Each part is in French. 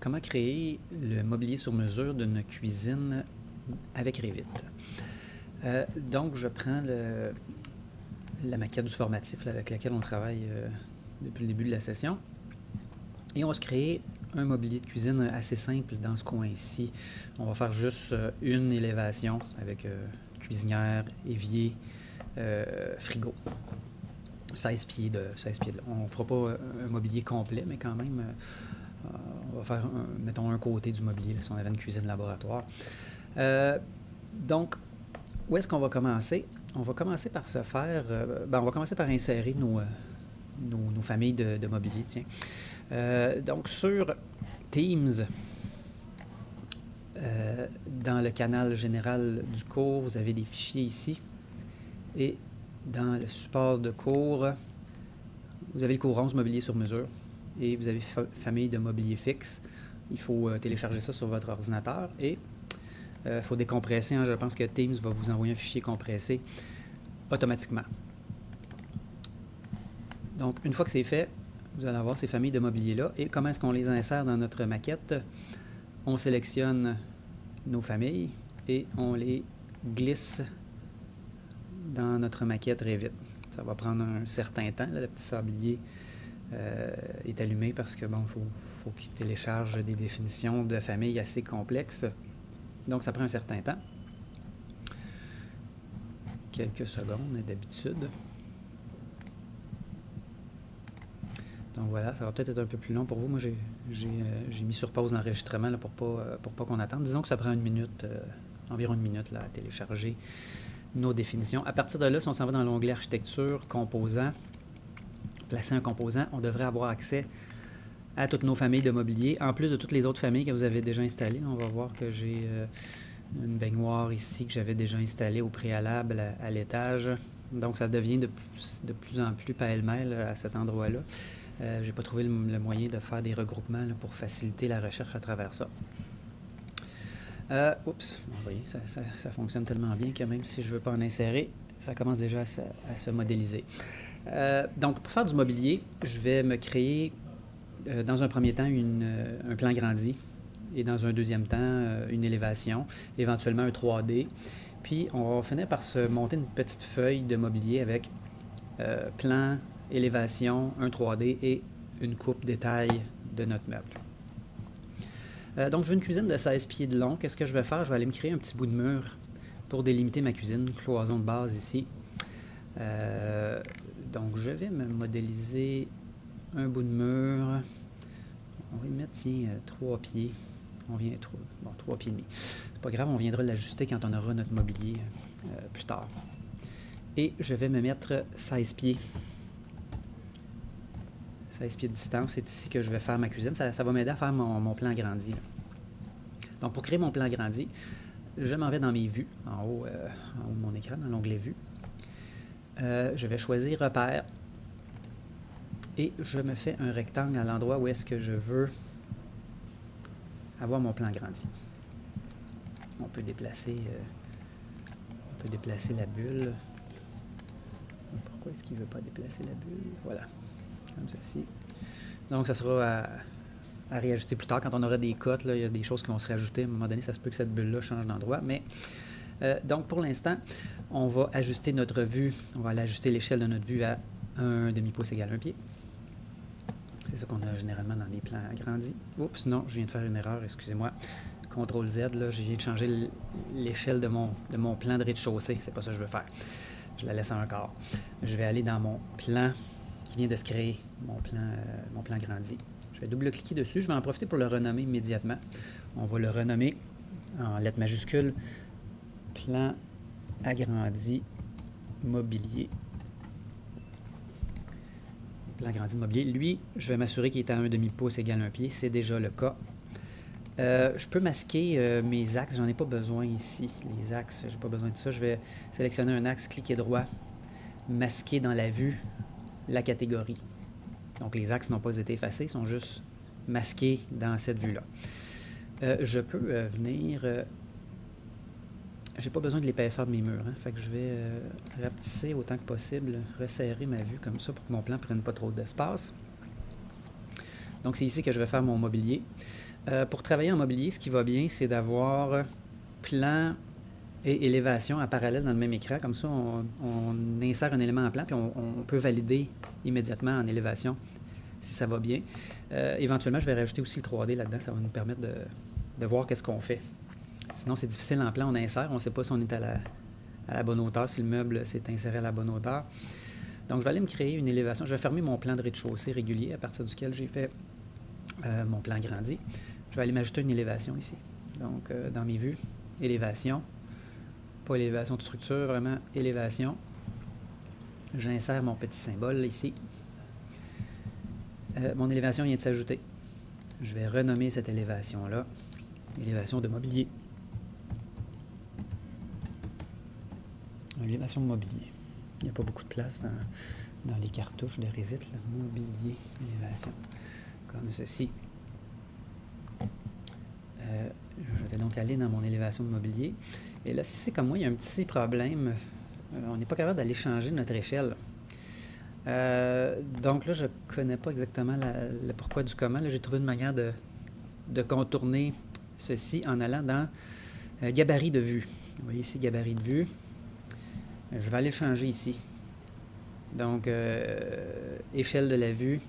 comment créer le mobilier sur mesure d'une cuisine avec Revit. Donc, je prends la maquette du formatif là, avec laquelle on travaille depuis le début de la session et on va se créer un mobilier de cuisine assez simple dans ce coin-ci. On va faire juste une élévation avec cuisinière, évier, frigo. 16 pieds de long. On ne fera pas un mobilier complet, mais quand même, on va faire, mettons, un côté du mobilier, là, si on avait une cuisine laboratoire. Donc, où est-ce qu'on va commencer? On va commencer par se faire... on va commencer par insérer nos familles de mobilier, tiens. Donc, sur Teams, dans le canal général du cours, vous avez des fichiers ici. Et dans le support de cours, vous avez le cours 11 mobilier sur mesure et vous avez famille de mobilier fixe. Il faut télécharger ça sur votre ordinateur et il faut décompresser. Hein, je pense que Teams va vous envoyer un fichier compressé automatiquement. Donc, une fois que c'est fait, vous allez avoir ces familles de mobilier-là. Et comment est-ce qu'on les insère dans notre maquette? On sélectionne nos familles et on les glisse dans notre maquette Revit. Ça va prendre un certain temps. Là, le petit sablier est allumé parce que bon, faut qu'il télécharge des définitions de famille assez complexes. Donc, ça prend un certain temps. Quelques secondes d'habitude. Donc voilà, ça va peut-être être un peu plus long pour vous. Moi, j'ai mis sur pause l'enregistrement pour pas qu'on attende. Disons que ça prend une minute, environ une minute là, à télécharger nos définitions. À partir de là, si on s'en va dans l'onglet Architecture, Composants, placer un composant, on devrait avoir accès à toutes nos familles de mobilier, en plus de toutes les autres familles que vous avez déjà installées. On va voir que j'ai une baignoire ici que j'avais déjà installée au préalable à l'étage. Donc, ça devient de plus en plus pêle-mêle à cet endroit-là. Je n'ai pas trouvé le moyen de faire des regroupements là, pour faciliter la recherche à travers ça. Oups, vous voyez, ça fonctionne tellement bien que même si je ne veux pas en insérer, ça commence déjà à se modéliser. Donc, pour faire du mobilier, je vais me créer, dans un premier temps, un plan grandi et dans un deuxième temps, une élévation, éventuellement un 3D. Puis, on va finir par se monter une petite feuille de mobilier avec plan, élévation, un 3D et une coupe détail de notre meuble. Donc, je veux une cuisine de 16 pieds de long. Qu'est-ce que je vais faire? Je vais aller me créer un petit bout de mur pour délimiter ma cuisine, une cloison de base ici. Donc, je vais me modéliser un bout de mur. On va y mettre, tiens, 3 pieds. On vient 3 pieds et demi. C'est pas grave, on viendra l'ajuster quand on aura notre mobilier plus tard. Et je vais me mettre 16 pieds. 16 pieds de distance, c'est ici que je vais faire ma cuisine. Ça va m'aider à faire mon plan grandi. Là. Donc, pour créer mon plan grandi, je m'en vais dans mes vues, en haut de mon écran, dans l'onglet Vues. Je vais choisir Repères et je me fais un rectangle à l'endroit où est-ce que je veux avoir mon plan grandi. On peut déplacer la bulle. Pourquoi est-ce qu'il ne veut pas déplacer la bulle? Voilà. Comme ceci. Donc, ça sera à réajuster plus tard quand on aura des cotes. Là, il y a des choses qui vont se rajouter. À un moment donné, ça se peut que cette bulle-là change d'endroit. Mais donc, pour l'instant, on va ajuster notre vue. On va aller ajuster l'échelle de notre vue à 1 demi-pouce égale 1 pied. C'est ça qu'on a généralement dans les plans agrandis. Oups, non, je viens de faire une erreur, excusez-moi. CTRL-Z, là, je viens de changer l'échelle de mon plan de rez-de-chaussée. C'est pas ça que je veux faire. Je la laisse à un quart. Je vais aller dans mon plan qui vient de se créer, mon plan grandi. Je vais double-cliquer dessus. Je vais en profiter pour le renommer immédiatement. On va le renommer en lettres majuscules plan agrandi mobilier. Plan agrandi mobilier. Lui, je vais m'assurer qu'il est à 1 demi-pouce égale 1 pied. C'est déjà le cas. Je peux masquer mes axes. J'en ai pas besoin ici. Les axes, j'ai pas besoin de ça. Je vais sélectionner un axe, cliquer droit, masquer dans la vue la catégorie. Donc, les axes n'ont pas été effacés, ils sont juste masqués dans cette vue-là. Je peux venir... j'ai pas besoin de l'épaisseur de mes murs. Hein, fait que je vais rapetisser autant que possible, resserrer ma vue comme ça pour que mon plan ne prenne pas trop d'espace. Donc, c'est ici que je vais faire mon mobilier. Pour travailler en mobilier, ce qui va bien, c'est d'avoir plan et élévation en parallèle dans le même écran. Comme ça, on insère un élément en plan, puis on peut valider immédiatement en élévation si ça va bien. Éventuellement, je vais rajouter aussi le 3D là-dedans. Ça va nous permettre de voir qu'est-ce qu'on fait. Sinon, c'est difficile en plan, on insère. On ne sait pas si on est à la bonne hauteur, si le meuble s'est inséré à la bonne hauteur. Donc, je vais aller me créer une élévation. Je vais fermer mon plan de rez-de-chaussée régulier à partir duquel j'ai fait mon plan grandi. Je vais aller m'ajouter une élévation ici. Donc, dans mes vues, élévation. Pas élévation de structure, vraiment élévation. J'insère mon petit symbole ici. Mon élévation vient de s'ajouter. Je vais renommer cette élévation-là élévation de mobilier. Élévation de mobilier. Il n'y a pas beaucoup de place dans les cartouches de Revit. Là. Mobilier, élévation. Comme ceci. Je vais donc aller dans mon élévation de mobilier. Et là, si c'est comme moi, il y a un petit problème. On n'est pas capable d'aller changer notre échelle. Donc là, je ne connais pas exactement le pourquoi du comment. J'ai trouvé une manière de contourner ceci en allant dans gabarit de vue. Vous voyez ici, gabarit de vue. Je vais aller changer ici. Donc, échelle de la vue.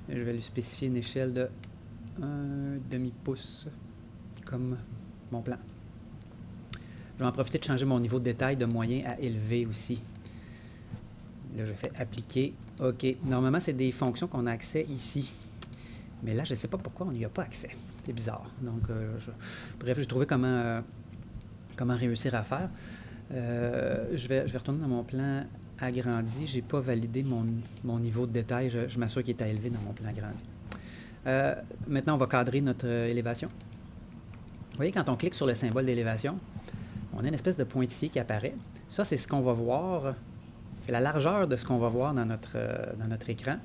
Je vais lui spécifier une échelle de 1 demi-pouce, comme mon plan. Je vais en profiter de changer mon niveau de détail de moyen à élevé aussi. Là, je fais appliquer. OK. Normalement, c'est des fonctions qu'on a accès ici. Mais là, je ne sais pas pourquoi on n'y a pas accès. C'est bizarre. Donc, bref, j'ai trouvé comment réussir à faire. Je vais retourner dans mon plan agrandi. Je n'ai pas validé mon niveau de détail. Je m'assure qu'il est à élevé dans mon plan agrandi. Maintenant, on va cadrer notre élévation. Vous voyez, quand on clique sur le symbole d'élévation, on a une espèce de pointillé qui apparaît. Ça, c'est ce qu'on va voir. C'est la largeur de ce qu'on va voir dans notre écran.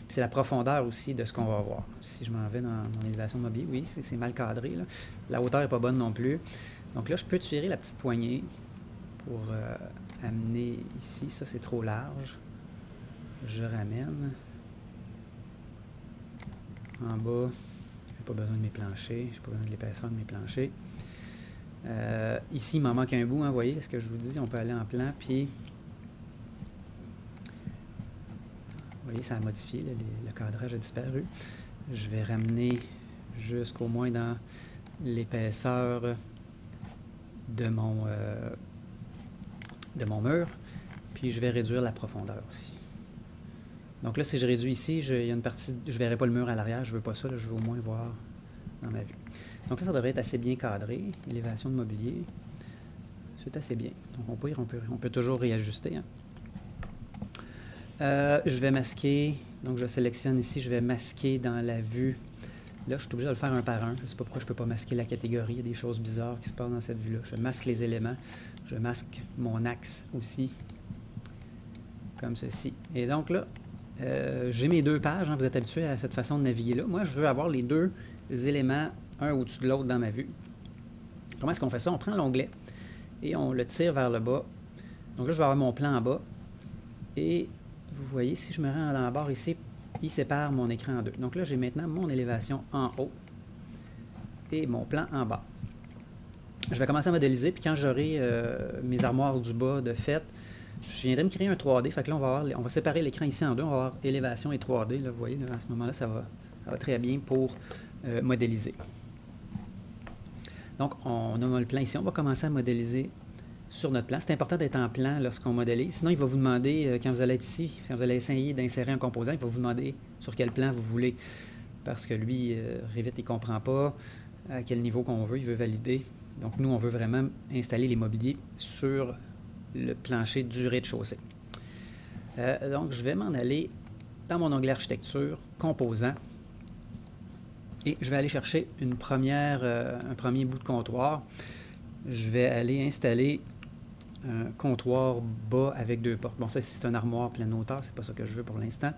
Puis c'est la profondeur aussi de ce qu'on va voir. Si je m'en vais dans mon élévation de mobilier, oui, c'est mal cadré. Là. La hauteur n'est pas bonne non plus. Donc là, je peux tirer la petite poignée pour amener ici. Ça, c'est trop large. Je ramène. En bas, je n'ai pas besoin de mes planchers. Je n'ai pas besoin de l'épaisseur de mes planchers. Ici, il m'en manque un bout. Vous voyez ce que je vous dis? On peut aller en plan, puis... Vous voyez, ça a modifié, là, le cadrage a disparu. Je vais ramener jusqu'au moins dans l'épaisseur de mon mur. Puis je vais réduire la profondeur aussi. Donc là, si je réduis ici, il y a une partie, je ne verrai pas le mur à l'arrière, je ne veux pas ça, là, je veux au moins voir dans ma vue. Donc là, ça devrait être assez bien cadré. Élévation de mobilier, c'est assez bien. Donc on peut toujours réajuster. Hein. Je vais masquer, donc je sélectionne ici, je vais masquer dans la vue. Là, je suis obligé de le faire un par un. Je ne sais pas pourquoi je ne peux pas masquer la catégorie. Il y a des choses bizarres qui se passent dans cette vue-là. Je masque les éléments. Je masque mon axe aussi, comme ceci. Et donc là, j'ai mes deux pages. Hein, vous êtes habitués à cette façon de naviguer là. Moi, je veux avoir les deux éléments, un au-dessus de l'autre dans ma vue. Comment est-ce qu'on fait ça? On prend l'onglet et on le tire vers le bas. Donc là, je vais avoir mon plan en bas. Et vous voyez, si je me rends en bas ici, il sépare mon écran en deux. Donc là, j'ai maintenant mon élévation en haut et mon plan en bas. Je vais commencer à modéliser, puis quand j'aurai mes armoires du bas de fait, je viendrai me créer un 3D. Fait que là, on va séparer l'écran ici en deux. On va avoir élévation et 3D. Là, vous voyez, là, à ce moment-là, ça va très bien pour modéliser. Donc, on a le plan ici. On va commencer à modéliser sur notre plan. C'est important d'être en plan lorsqu'on modélise. Sinon, il va vous demander, quand vous allez être ici, quand vous allez essayer d'insérer un composant, il va vous demander sur quel plan vous voulez. Parce que lui, Revit, il ne comprend pas à quel niveau qu'on veut, il veut valider. Donc, nous, on veut vraiment installer les mobiliers sur le plancher du rez-de-chaussée. Donc, je vais m'en aller dans mon onglet Architecture, Composants, et je vais aller chercher un premier bout de comptoir. Je vais aller installer un comptoir bas avec deux portes. Bon, ça, si c'est un armoire pleine hauteur, c'est pas ça que je veux pour l'instant.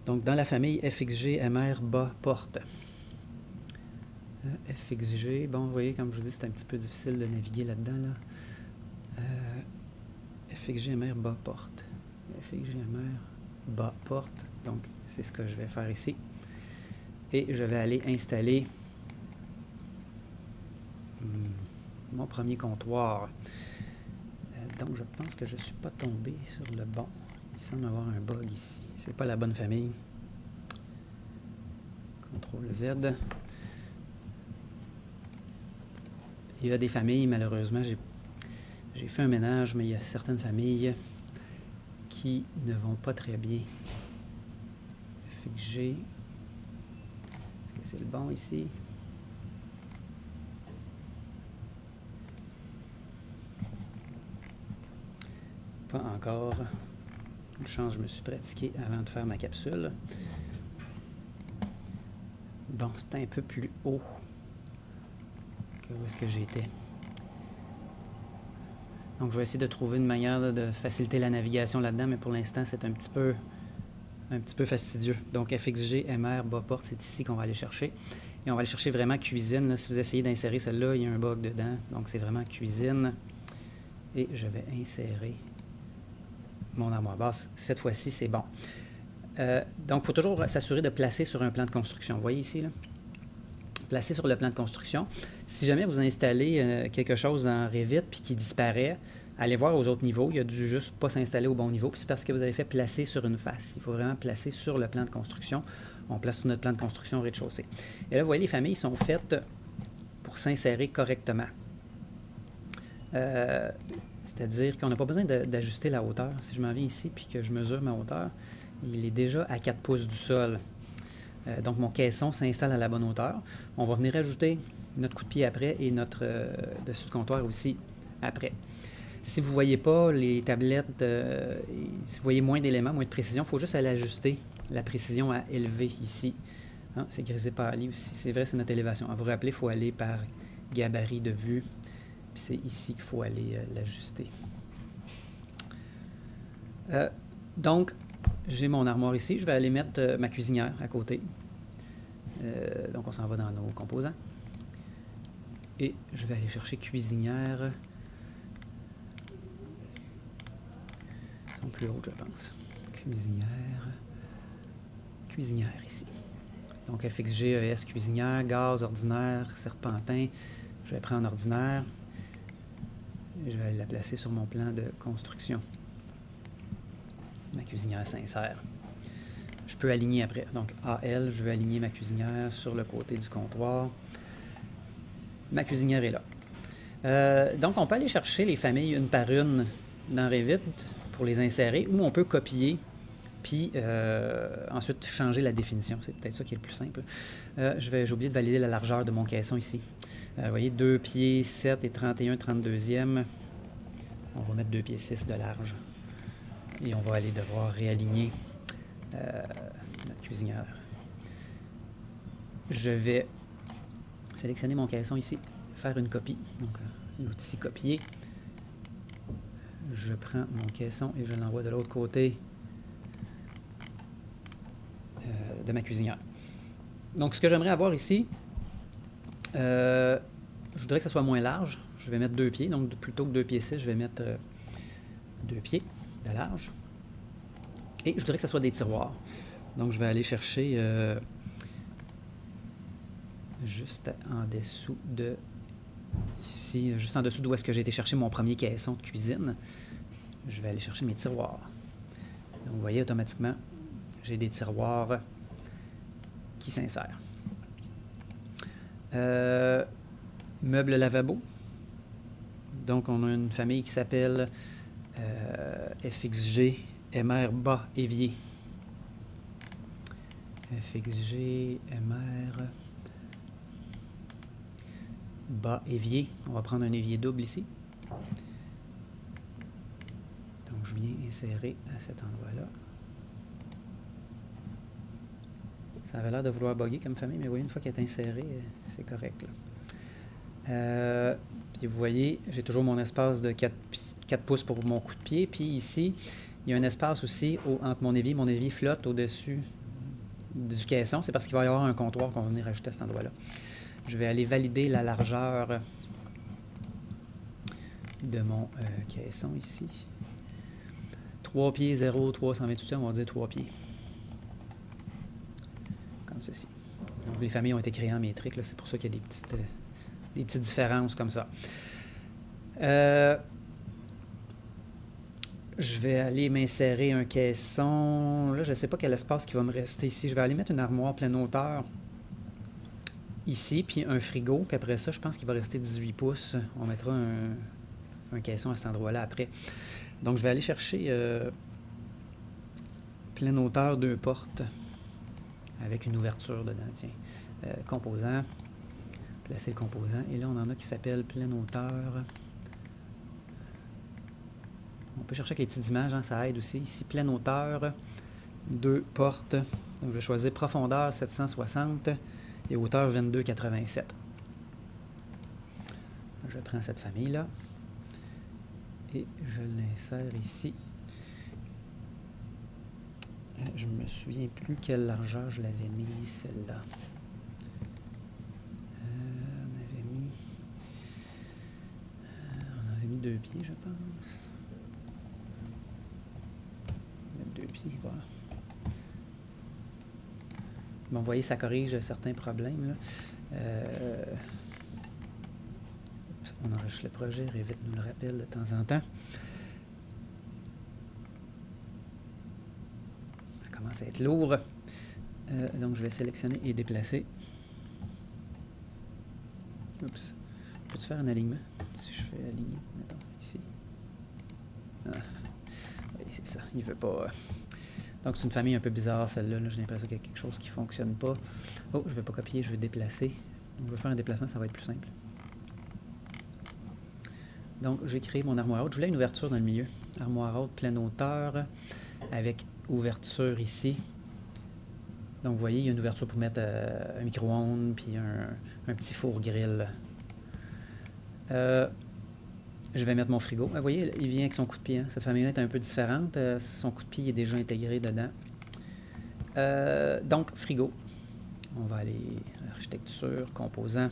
Donc, dans la famille FXG MR bas porte. FXG, bon, vous voyez, comme je vous dis, c'est un petit peu difficile de naviguer là-dedans. Là. FXG MR bas porte. FXG MR bas porte. Donc, c'est ce que je vais faire ici. Et je vais aller installer mon premier comptoir. Donc, je pense que je ne suis pas tombé sur le bon. Il semble avoir un bug ici. C'est pas la bonne famille. CTRL Z. Il y a des familles, malheureusement, j'ai fait un ménage, mais il y a certaines familles qui ne vont pas très bien. FXG. Est-ce que c'est le bon ici? Pas encore. Une chance, je me suis pratiqué avant de faire ma capsule. Bon, c'est un peu plus haut que où est-ce que j'étais. Donc, je vais essayer de trouver une manière de faciliter la navigation là-dedans, mais pour l'instant, c'est un petit peu fastidieux. Donc, FXG, MR, bas porte, c'est ici qu'on va aller chercher. Et on va aller chercher vraiment cuisine. Là. Si vous essayez d'insérer celle-là, il y a un bug dedans. Donc, c'est vraiment cuisine. Et je vais insérer mon armoire basse. Cette fois-ci, c'est bon. Donc, il faut toujours s'assurer de placer sur un plan de construction. Vous voyez ici, là? Placer sur le plan de construction. Si jamais vous installez quelque chose dans Revit puis qui disparaît, allez voir aux autres niveaux. Il a dû juste pas s'installer au bon niveau. Puis c'est parce que vous avez fait placer sur une face. Il faut vraiment placer sur le plan de construction. On place sur notre plan de construction au rez-de-chaussée. Et là, vous voyez, les familles sont faites pour s'insérer correctement. C'est-à-dire qu'on n'a pas besoin d'ajuster la hauteur. Si je m'en viens ici puis que je mesure ma hauteur, il est déjà à 4 pouces du sol. Donc, mon caisson s'installe à la bonne hauteur. On va venir ajouter notre coup de pied après et notre dessus de comptoir aussi après. Si vous ne voyez pas les tablettes, si vous voyez moins d'éléments, moins de précision, il faut juste aller ajuster la précision à élever ici. Hein, c'est grisé pâli aussi. C'est vrai, c'est notre élévation. À vous rappeler, il faut aller par gabarit de vue. Puis c'est ici qu'il faut aller l'ajuster. Donc, j'ai mon armoire ici. Je vais aller mettre ma cuisinière à côté. Donc, on s'en va dans nos composants. Et je vais aller chercher cuisinière. Ils sont plus hautes, je pense. Cuisinière ici. Donc, FXG, ES, cuisinière, gaz, ordinaire, serpentin. Je vais prendre ordinaire. Et je vais la placer sur mon plan de construction. Ma cuisinière s'insère. Je peux aligner après. Donc, AL, je vais aligner ma cuisinière sur le côté du comptoir. Ma cuisinière est là. Donc, on peut aller chercher les familles une par une dans Revit pour les insérer, ou on peut copier, puis ensuite changer la définition. C'est peut-être ça qui est le plus simple. J'ai oublié de valider la largeur de mon caisson ici. Vous voyez, 2 pieds 7 et 31 32e. On va mettre 2 pieds 6 de large. Et on va aller devoir réaligner notre cuisinière. Je vais sélectionner mon caisson ici, faire une copie. Donc, l'outil copier. Je prends mon caisson et je l'envoie de l'autre côté de ma cuisinière. Donc, ce que j'aimerais avoir ici, je voudrais que ça soit moins large. Je vais mettre 2 pieds. Donc, plutôt que 2 pieds 6, je vais mettre 2 pieds de large. Et je voudrais que ça soit des tiroirs. Donc, je vais aller chercher juste en dessous de ici, juste en dessous d'où est-ce que j'ai été chercher mon premier caisson de cuisine. Je vais aller chercher mes tiroirs. Donc, vous voyez, automatiquement, j'ai des tiroirs qui s'insèrent. Meuble lavabo. Donc, on a une famille qui s'appelle FXG MR bas évier. FXG MR bas évier. On va prendre un évier double ici. Donc, je viens insérer à cet endroit-là. Ça avait l'air de vouloir bugger comme famille, mais vous voyez, une fois qu'elle est insérée, c'est correct. Là. Puis vous voyez, j'ai toujours mon espace de 4 pouces pour mon coup de pied. Puis ici, il y a un espace aussi entre mon évier. Mon évier flotte au-dessus du caisson. C'est parce qu'il va y avoir un comptoir qu'on va venir ajouter à cet endroit-là. Je vais aller valider la largeur de mon caisson ici. 3 pieds 0, 328, on va dire 3 pieds. Comme ceci. les familles ont été créées en métrique, c'est pour ça qu'il y a des petites différences comme ça. Je vais aller m'insérer un caisson. Là, je ne sais pas quel espace qui va me rester ici. Je vais aller mettre une armoire pleine hauteur ici, puis un frigo. Puis après ça, je pense qu'il va rester 18 pouces. On mettra un caisson à cet endroit-là après. Donc, je vais aller chercher pleine hauteur 2 portes avec une ouverture dedans. Tiens, composant. Placer le composant. Et là, on en a qui s'appelle pleine hauteur. On peut chercher avec les petites images, hein, ça aide aussi. Ici, pleine hauteur, 2 portes. Donc, je vais choisir profondeur 760 et hauteur 22,87. Je prends cette famille-là et je l'insère ici. Je ne me souviens plus quelle largeur je l'avais mise, celle-là. On avait mis 2 pieds, je pense. Mettre 2 pieds, voilà. Bon, vous voyez, ça corrige certains problèmes, là. On enregistre le projet, Revit nous le rappelle de temps en temps. Ça commence à être lourd. Donc, je vais sélectionner et déplacer. Oups. Peux-tu faire un alignement? Si je fais aligner, mettons, ici. Ah. Oui, c'est ça. Il ne veut pas... Donc, c'est une famille un peu bizarre, celle-là. Là, j'ai l'impression qu'il y a quelque chose qui ne fonctionne pas. Oh, je ne vais pas copier, je vais déplacer. Donc, je vais faire un déplacement, ça va être plus simple. Donc, j'ai créé mon armoire haute. Je voulais une ouverture dans le milieu. Armoire haute, pleine hauteur, avec ouverture ici. Donc, vous voyez, il y a une ouverture pour mettre un micro-ondes, puis un petit four-grill. Je vais mettre mon frigo. Vous voyez, il vient avec son coup de pied. Hein. Cette famille-là est un peu différente. Son coup de pied est déjà intégré dedans. Donc, frigo. On va aller à architecture, composant,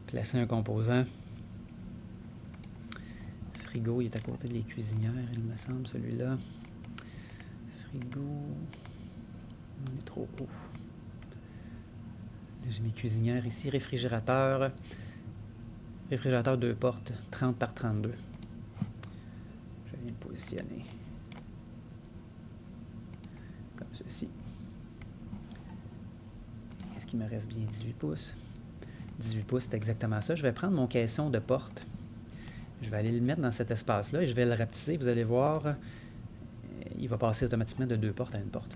placer un composant. Frigo, il est à côté des cuisinières, il me semble, celui-là. Frigo. On est trop haut. Là, j'ai mes cuisinières ici. Réfrigérateur. Réfrigérateur 2 portes, 30 par 32. Je viens le positionner comme ceci. Est-ce qu'il me reste bien 18 pouces? 18 pouces, c'est exactement ça. Je vais prendre mon caisson de porte. Je vais aller le mettre dans cet espace-là et je vais le rapetisser. Vous allez voir, il va passer automatiquement de 2 portes à 1 porte.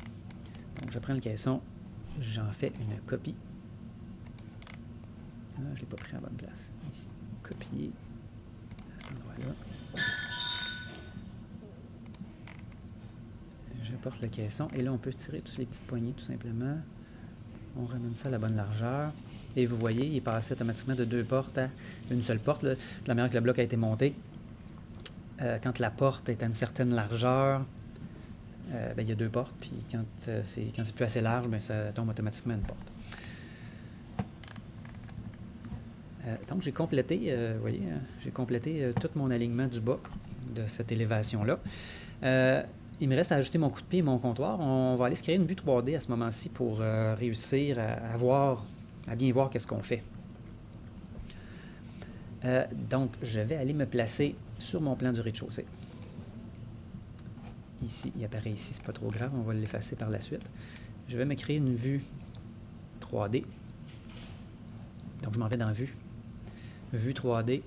Donc, je prends le caisson, j'en fais une copie. Ah, je ne l'ai pas pris à la bonne place. Ici. Copier à cet endroit-là. Je porte le caisson et là on peut tirer toutes les petites poignées tout simplement. On ramène ça à la bonne largeur et vous voyez, il est passé automatiquement de 2 portes à une seule porte. Là, de la manière que le bloc a été monté. Quand la porte est à une certaine largeur, il y a 2 portes, puis quand c'est plus assez large, ça tombe automatiquement à une porte. Donc, j'ai complété, vous voyez, j'ai complété tout mon alignement du bas de cette élévation-là. Il me reste à ajouter mon coup de pied et mon comptoir. On va aller se créer une vue 3D à ce moment-ci pour réussir à bien voir qu'est-ce qu'on fait. Donc, je vais aller me placer sur mon plan du rez-de-chaussée. Ici, il apparaît ici, c'est pas trop grave, on va l'effacer par la suite. Je vais me créer une vue 3D. Donc, je m'en vais dans Vue. Vue 3D.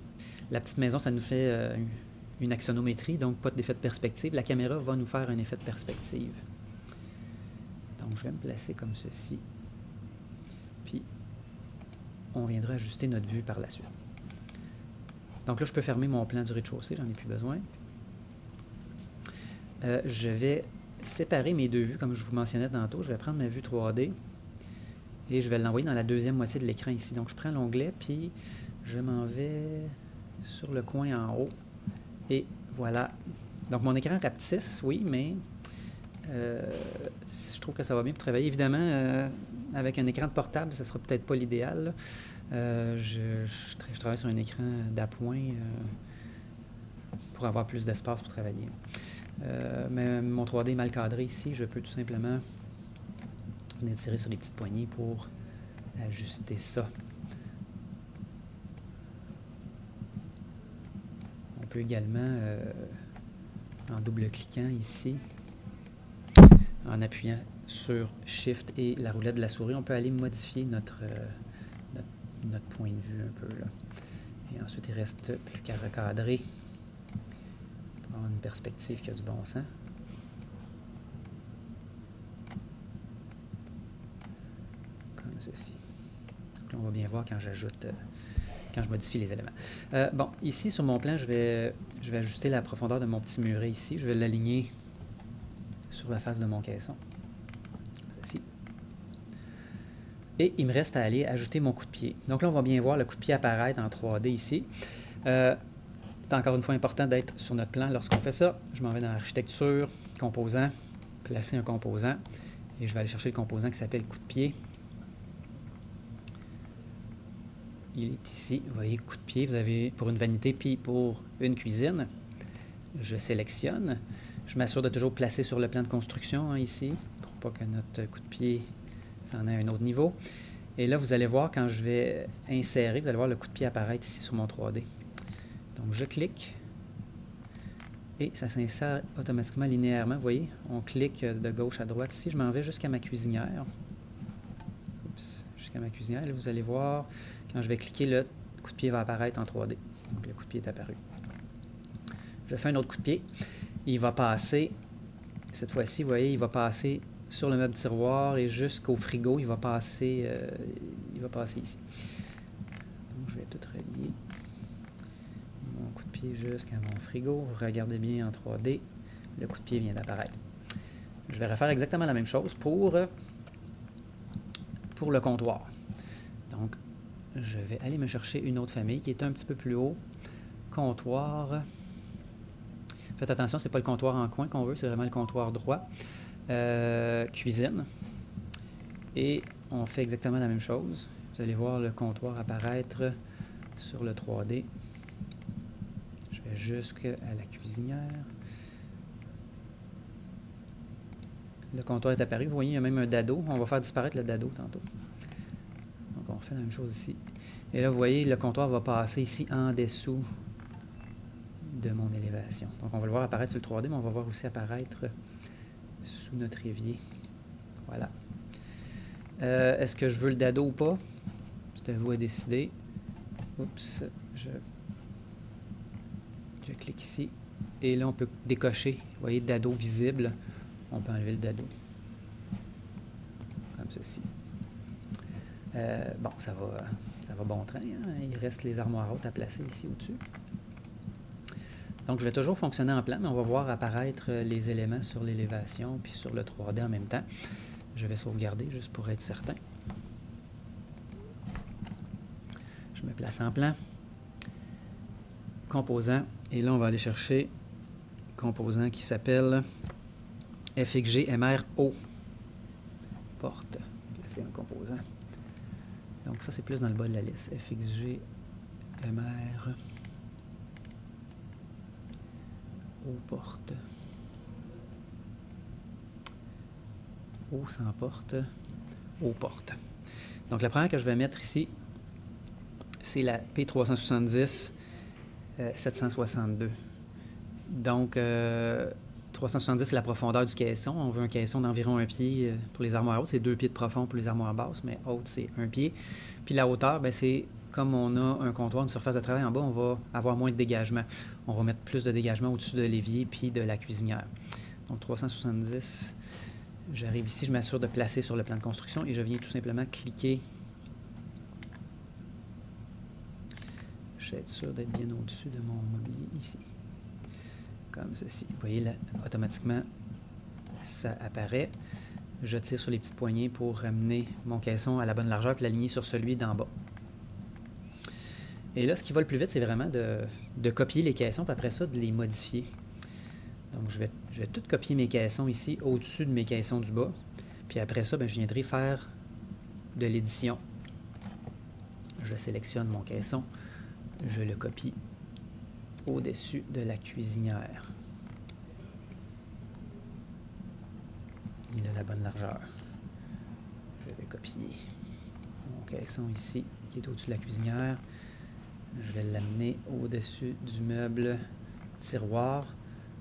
La petite maison, ça nous fait une axonométrie, donc pas d'effet de perspective. La caméra va nous faire un effet de perspective. Donc, je vais me placer comme ceci. Puis, on viendra ajuster notre vue par la suite. Donc là, je peux fermer mon plan du rez-de-chaussée, j'en ai plus besoin. Je vais séparer mes 2 vues, comme je vous mentionnais tantôt. Je vais prendre ma vue 3D et je vais l'envoyer dans la deuxième moitié de l'écran ici. Donc, je prends l'onglet, puis je m'en vais sur le coin en haut. Et voilà. Donc, mon écran rapetisse, oui, mais je trouve que ça va bien pour travailler. Évidemment, avec un écran de portable, ça ne sera peut-être pas l'idéal. Je travaille sur un écran d'appoint pour avoir plus d'espace pour travailler. Mais mon 3D est mal cadré ici. Je peux tout simplement venir tirer sur les petites poignées pour ajuster ça. On peut également, en double-cliquant ici, en appuyant sur Shift et la roulette de la souris, on peut aller modifier notre point de vue un peu là. Et ensuite, il reste plus qu'à recadrer pour avoir une perspective qui a du bon sens. Comme ceci. Donc là, on va bien voir quand quand je modifie les éléments. Bon, ici sur mon plan, je vais ajuster la profondeur de mon petit muret ici. Je vais l'aligner sur la face de mon caisson. Ici. Et il me reste à aller ajouter mon coup de pied. Donc là, on va bien voir le coup de pied apparaître en 3D ici. C'est encore une fois important d'être sur notre plan lorsqu'on fait ça. Je m'en vais dans Architecture, Composant, placer un composant. Et je vais aller chercher le composant qui s'appelle coup de pied. Il est ici. Vous voyez, coup de pied. Vous avez pour une vanité puis pour une cuisine. Je sélectionne. Je m'assure de toujours placer sur le plan de construction ici, pour pas que notre coup de pied s'en ait à un autre niveau. Et là, vous allez voir, quand je vais insérer, vous allez voir le coup de pied apparaître ici sur mon 3D. Donc, je clique et ça s'insère automatiquement linéairement. Vous voyez, on clique de gauche à droite ici. Je m'en vais jusqu'à ma cuisinière. Oups, jusqu'à ma cuisinière. Et là, vous allez voir, quand je vais cliquer, le coup de pied va apparaître en 3D. Donc, le coup de pied est apparu. Je fais un autre coup de pied. Il va passer, cette fois-ci, vous voyez, il va passer sur le meuble tiroir et jusqu'au frigo. Il va passer ici. Donc, je vais tout relier. Mon coup de pied jusqu'à mon frigo. Vous regardez bien en 3D. Le coup de pied vient d'apparaître. Je vais refaire exactement la même chose pour le comptoir. Donc, je vais aller me chercher une autre famille qui est un petit peu plus haut. Comptoir. Faites attention, ce n'est pas le comptoir en coin qu'on veut, c'est vraiment le comptoir droit. Cuisine. Et on fait exactement la même chose. Vous allez voir le comptoir apparaître sur le 3D. Je vais jusqu'à la cuisinière. Le comptoir est apparu. Vous voyez, il y a même un dado. On va faire disparaître le dado tantôt. Donc, on fait la même chose ici. Et là, vous voyez, le comptoir va passer ici en dessous de mon élévation. Donc, on va le voir apparaître sur le 3D, mais on va voir aussi apparaître sous notre évier. Voilà. Est-ce que je veux le dado ou pas? C'est à vous à décider. Oups, je clique ici. Et là, on peut décocher. Vous voyez, dado visible. On peut enlever le dado. Comme ceci. Bon, ça va bon train. Hein? Il reste les armoires hautes à placer ici au-dessus. Donc, je vais toujours fonctionner en plan, mais on va voir apparaître les éléments sur l'élévation puis sur le 3D en même temps. Je vais sauvegarder juste pour être certain. Je me place en plan. Composant. Et là, on va aller chercher composant qui s'appelle FXG MRO. Porte. Placer un composant. Donc, ça, c'est plus dans le bas de la liste. FXG MR. Aux portes. Sans porte. Aux portes. Donc, la première que je vais mettre ici, c'est la P370 762. Donc, 370, c'est la profondeur du caisson. On veut un caisson d'environ 1 pied pour les armoires hautes. C'est 2 pieds de profond pour les armoires basses, mais haute, c'est 1 pied. Puis la hauteur, ben, c'est comme on a un comptoir, une surface de travail en bas, on va avoir moins de dégagement. On va mettre plus de dégagement au-dessus de l'évier puis de la cuisinière. Donc, 370, j'arrive ici, je m'assure de placer sur le plan de construction et je viens tout simplement cliquer. Je vais être sûr d'être bien au-dessus de mon mobilier ici. Comme ceci. Vous voyez, là, automatiquement, ça apparaît. Je tire sur les petites poignées pour ramener mon caisson à la bonne largeur et l'aligner sur celui d'en bas. Et là, ce qui va le plus vite, c'est vraiment de copier les caissons, puis après ça, de les modifier. Donc, je vais tout copier mes caissons ici, au-dessus de mes caissons du bas. Puis après ça, ben, je viendrai faire de l'édition. Je sélectionne mon caisson, je le copie au-dessus de la cuisinière. Il a la bonne largeur. Je vais copier mon caisson ici, qui est au-dessus de la cuisinière. Je vais l'amener au-dessus du meuble tiroir.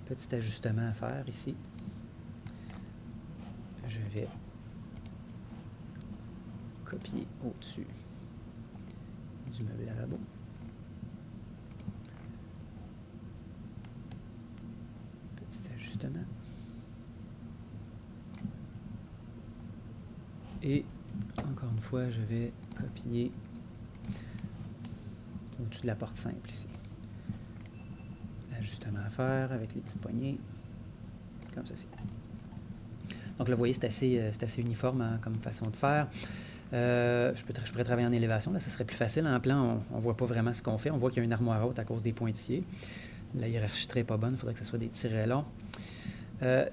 Petit ajustement à faire ici. Je vais copier au-dessus du meuble lavabo. Petit ajustement. Et encore une fois, je vais copier au-dessus de la porte simple ici. Ajustement à faire avec les petites poignées, comme ceci. Donc là, vous voyez, c'est assez uniforme hein, comme façon de faire. Je pourrais travailler en élévation, là, ça serait plus facile. En plan, on ne voit pas vraiment ce qu'on fait. On voit qu'il y a une armoire haute à cause des pointillés. La hiérarchie n'est pas bonne, il faudrait que ce soit des tirets longs.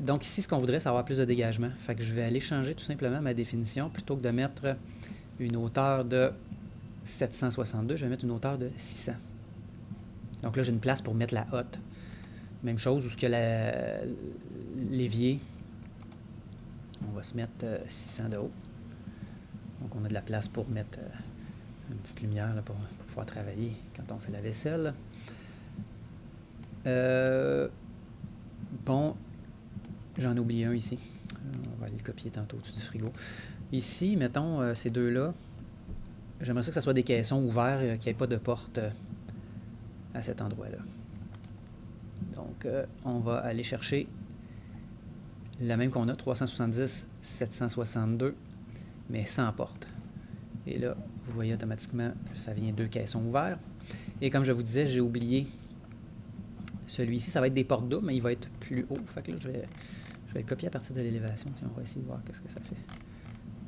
Donc ici, ce qu'on voudrait, c'est avoir plus de dégagement. Fait que je vais aller changer tout simplement ma définition. Plutôt que de mettre une hauteur de 762, je vais mettre une hauteur de 600. Donc là, j'ai une place pour mettre la hotte. Même chose où ce que l'évier, on va se mettre 600 de haut. Donc on a de la place pour mettre une petite lumière là, pour pouvoir travailler quand on fait la vaisselle. Bon, j'en ai oublié un ici. On va aller le copier tantôt au-dessus du frigo. Ici, mettons ces deux-là, j'aimerais ça que ce soit des caissons ouverts, qu'il n'y ait pas de porte à cet endroit-là. Donc, on va aller chercher la même qu'on a, 370, 762, mais sans porte. Et là, vous voyez automatiquement, ça vient deux caissons ouverts. Et comme je vous disais, j'ai oublié celui-ci. Ça va être des portes doubles, mais il va être plus haut. Fait que là, je vais le copier à partir de l'élévation. Tiens, on va essayer de voir qu'est-ce que ça fait.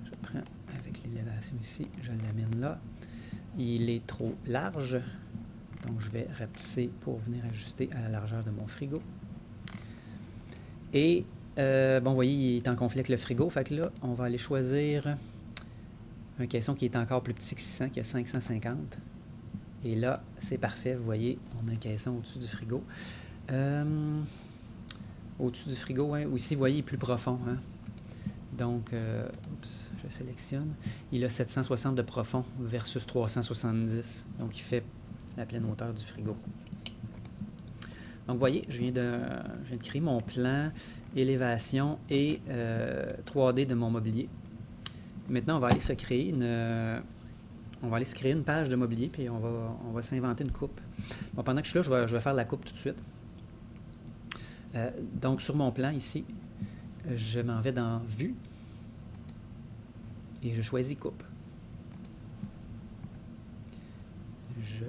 Je prends avec l'élévation ici, je l'amène là. Il est trop large. Donc, je vais rapetisser pour venir ajuster à la largeur de mon frigo. Et, bon, vous voyez, il est en conflit avec le frigo. Fait que là, on va aller choisir un caisson qui est encore plus petit que 600, qui a 550. Et là, c'est parfait. Vous voyez, on a un caisson au-dessus du frigo. Au-dessus du frigo, hein, aussi, vous voyez, il est plus profond. Hein. Donc, oups, je sélectionne. Il a 760 de profond versus 370. Donc, il fait la pleine hauteur du frigo. Donc, vous voyez, je viens de créer mon plan, élévation et 3D de mon mobilier. Maintenant, on va aller se créer une page de mobilier, puis on va s'inventer une coupe. Bon, pendant que je suis là, je vais faire la coupe tout de suite. Donc, sur mon plan ici, je m'en vais dans Vue et je choisis Coupe. Je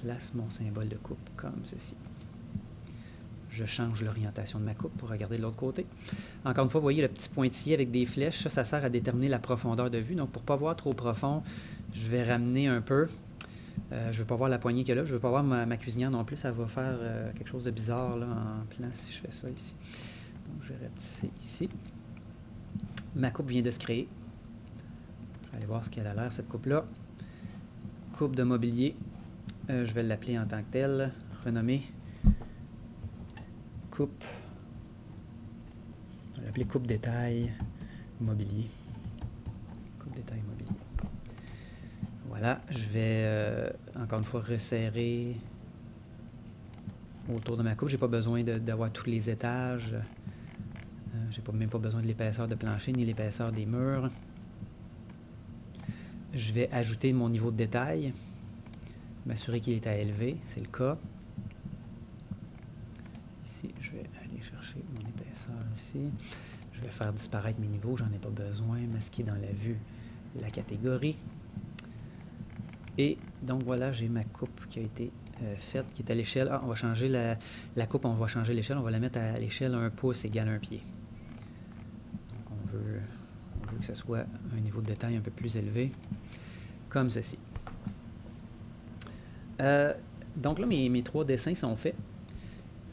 place mon symbole de coupe comme ceci. Je change l'orientation de ma coupe pour regarder de l'autre côté. Encore une fois, vous voyez le petit pointillé avec des flèches. Ça sert à déterminer la profondeur de vue. Donc, pour ne pas voir trop profond, je vais ramener un peu. Je ne veux pas voir la poignée qu'il y a là. Je ne veux pas voir ma cuisinière non plus. Ça va faire quelque chose de bizarre là, en plan si je fais ça ici. Donc, je vais rapetisser ici. Ma coupe vient de se créer. Je vais aller voir ce qu'elle a l'air, cette coupe-là. Coupe de mobilier. Je vais l'appeler en tant que telle. Renommer. Coupe. On va l'appeler coupe détail mobilier. Coupe détail mobilier. Voilà, je vais encore une fois resserrer autour de ma coupe. Je n'ai pas besoin d'avoir tous les étages. Je n'ai même pas besoin de l'épaisseur de plancher ni l'épaisseur des murs. Je vais ajouter mon niveau de détail. M'assurer qu'il est à élever, c'est le cas. Ici, je vais aller chercher mon épaisseur ici. Je vais faire disparaître mes niveaux, j'en ai pas besoin. Masquer dans la vue la catégorie. Et donc voilà, j'ai ma coupe qui a été faite, qui est à l'échelle. Ah, on va changer la coupe, on va changer l'échelle, on va la mettre à l'échelle 1 pouce égale 1 pied. Donc on veut que ce soit un niveau de détail un peu plus élevé, comme ceci. Donc là, mes trois dessins sont faits.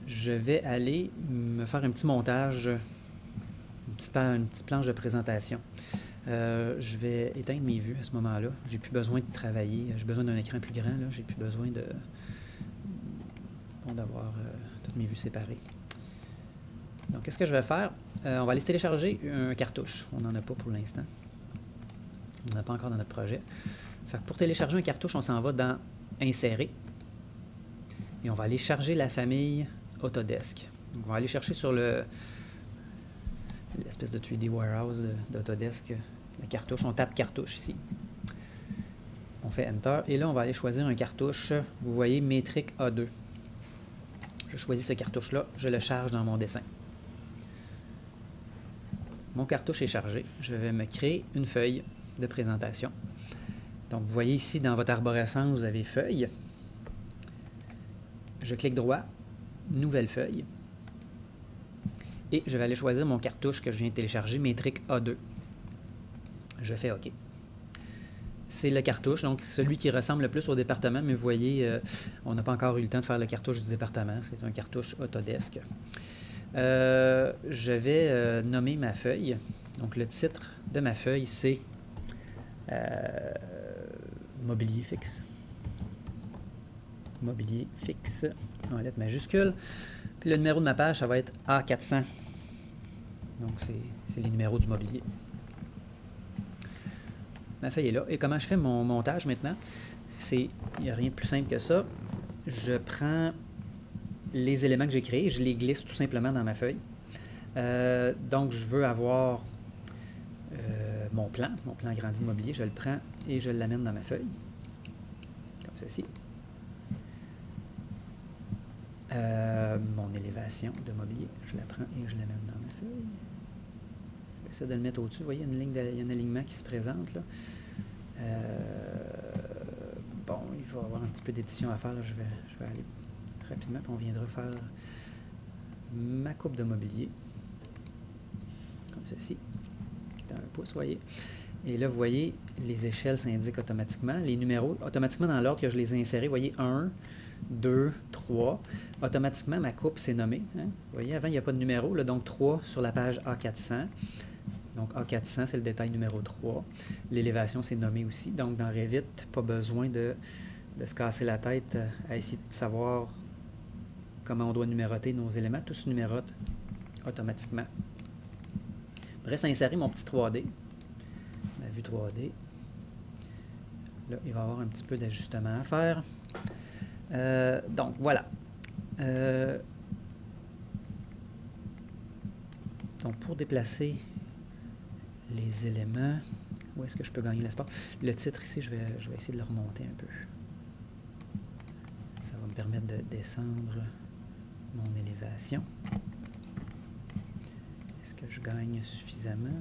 Je vais aller me faire un petit montage, une petite planche de présentation. Je vais éteindre mes vues à ce moment-là. J'ai plus besoin de travailler. J'ai besoin d'un écran plus grand. J'ai plus besoin d'avoir toutes mes vues séparées. Donc, qu'est-ce que je vais faire? On va aller se télécharger un cartouche. On n'en a pas pour l'instant. On n'a pas encore dans notre projet. Fait que pour télécharger un cartouche, on s'en va dans Insérer. Et on va aller charger la famille Autodesk. Donc, on va aller chercher sur l'espèce de 3D Warehouse d'Autodesk, la cartouche. On tape cartouche ici. On fait Enter. Et là, on va aller choisir un cartouche. Vous voyez, Métrique A2. Je choisis ce cartouche-là. Je le charge dans mon dessin. Mon cartouche est chargé. Je vais me créer une feuille de présentation. Donc, vous voyez ici, dans votre arborescence, vous avez Feuille. Je clique droit, Nouvelle feuille. Et je vais aller choisir mon cartouche que je viens de télécharger, Métrique A2. Je fais OK. C'est le cartouche, donc celui qui ressemble le plus au département, mais vous voyez, on n'a pas encore eu le temps de faire le cartouche du département. C'est un cartouche Autodesk. Je vais nommer ma feuille. Donc, le titre de ma feuille, c'est Mobilier fixe. Mobilier fixe, en lettres majuscules. Puis le numéro de ma page, ça va être A400. Donc, c'est les numéros du mobilier. Ma feuille est là. Et comment je fais mon montage maintenant? Il n'y a rien de plus simple que ça. Je prends les éléments que j'ai créés, je les glisse tout simplement dans ma feuille. Donc, je veux avoir mon plan agrandi de mobilier. Je le prends et je l'amène dans ma feuille. Comme ceci. Mon élévation de mobilier, je la prends et je l'amène dans ma feuille. J'essaie de le mettre au-dessus. Vous voyez, il y a un alignement qui se présente là. Bon, il va y avoir un petit peu d'édition à faire. Là. Je vais aller rapidement, puis on viendra faire ma coupe de mobilier. Comme ceci. Qui est à 1 pouce, vous voyez. Et là, vous voyez, les échelles s'indiquent automatiquement. Les numéros, automatiquement dans l'ordre que je les ai insérés, vous voyez, 1, 2, 3. Automatiquement, ma coupe s'est nommée. Hein? Vous voyez, avant, il n'y a pas de numéro. Là, donc, 3 sur la page A400. Donc, A400, c'est le détail numéro 3. L'élévation, c'est nommé aussi. Donc, dans Revit, pas besoin de se casser la tête à essayer de savoir comment on doit numéroter nos éléments. Tout se numérote automatiquement. Reste à insérer mon petit 3D. Ma vue 3D. Là, il va y avoir un petit peu d'ajustement à faire. Donc, voilà. Donc, pour déplacer les éléments, où est-ce que je peux gagner l'espace? Le titre ici, je vais essayer de le remonter un peu. Ça va me permettre de descendre mon élévation. Est-ce que je gagne suffisamment?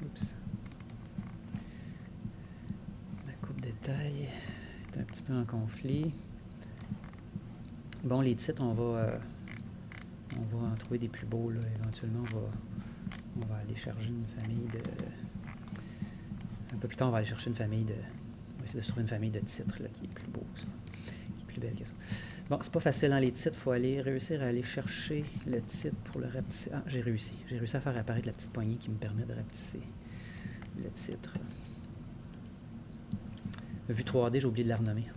Oups. Ma coupe détail est un petit peu en conflit. Bon, les titres, on va en trouver des plus beaux. Là. Éventuellement, on va aller chercher une famille de... Un peu plus tard, on va aller chercher une famille de... On va essayer de se trouver une famille de titres là, qui est plus beau que ça. Qui est plus belle que ça. Bon, c'est pas facile dans les titres. Il faut réussir à aller chercher le titre pour le rapetisser. Ah, j'ai réussi. J'ai réussi à faire apparaître la petite poignée qui me permet de rapetisser le titre. Vue 3D, j'ai oublié de la renommer.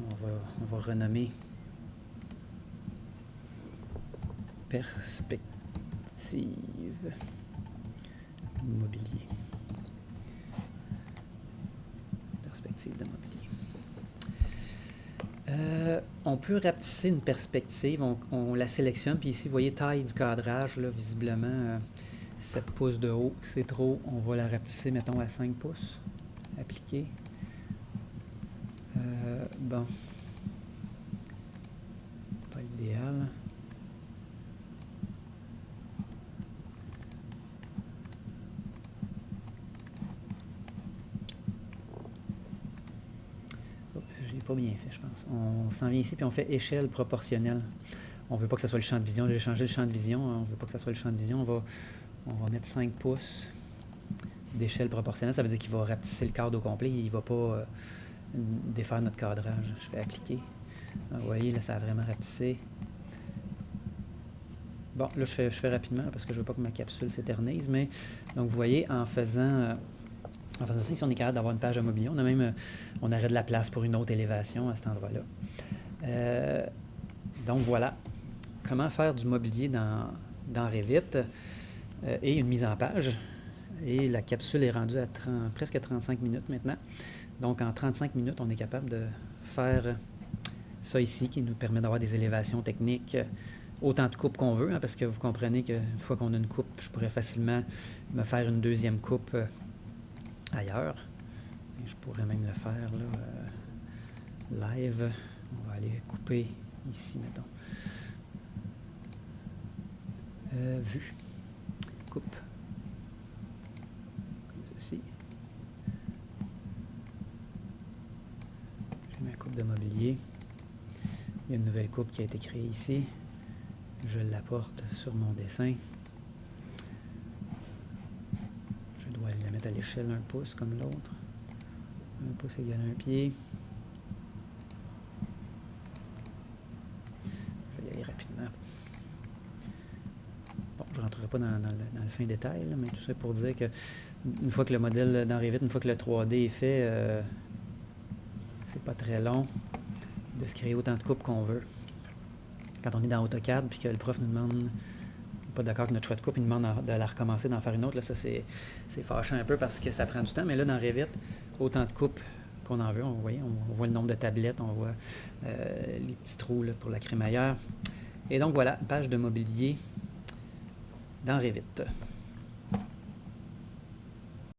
On va renommer Perspective mobilier. Perspective de mobilier. On peut rapetisser une perspective, on la sélectionne, puis ici, vous voyez, taille du cadrage, là, visiblement, 7 pouces de haut, c'est trop, on va la rapetisser, mettons, à 5 pouces, appliquer. Bon, pas l'idéal. Je l'ai pas bien fait, je pense. On s'en vient ici, puis on fait échelle proportionnelle. On ne veut pas que ce soit le champ de vision. J'ai changé le champ de vision. On ne veut pas que ce soit le champ de vision. On va mettre 5 pouces d'échelle proportionnelle. Ça veut dire qu'il va rapetisser le cadre au complet. Il ne va pas défaire notre cadrage. Je fais appliquer. Vous voyez, là, ça a vraiment rapetissé. Bon, là, je fais rapidement parce que je ne veux pas que ma capsule s'éternise. Mais donc, vous voyez, en faisant ça, ici, on est capable d'avoir une page de mobilier. On aurait de la place pour une autre élévation à cet endroit-là. Donc, voilà. Comment faire du mobilier dans Revit et une mise en page. et la capsule est rendue à presque 35 minutes maintenant. Donc en 35 minutes, on est capable de faire ça ici qui nous permet d'avoir des élévations techniques, autant de coupes qu'on veut, hein, parce que vous comprenez qu'une fois qu'on a une coupe, je pourrais facilement me faire une deuxième coupe ailleurs. Et je pourrais même le faire là, live. On va aller couper ici, mettons. Vue. Coupe. Comme ceci. J'ai ma coupe de mobilier. Il y a une nouvelle coupe qui a été créée ici. Je l'apporte sur mon dessin. Je dois la mettre à l'échelle d'un pouce comme l'autre. Un pouce égale un pied. Je vais y aller rapidement. Bon, je ne rentrerai pas dans le fin détail, là, mais tout ça pour dire que une fois que le modèle dans Revit, une fois que le 3D est fait, c'est pas très long de se créer autant de coupes qu'on veut. Quand on est dans AutoCAD puis que le prof nous demande pas d'accord avec notre choix de coupe, il nous demande de la recommencer, d'en faire une autre, là, ça c'est fâchant un peu parce que ça prend du temps, mais là dans Revit, autant de coupes qu'on en veut, on voit le nombre de tablettes, on voit les petits trous là, pour la crémaillère. Et donc voilà, page de mobilier dans Revit.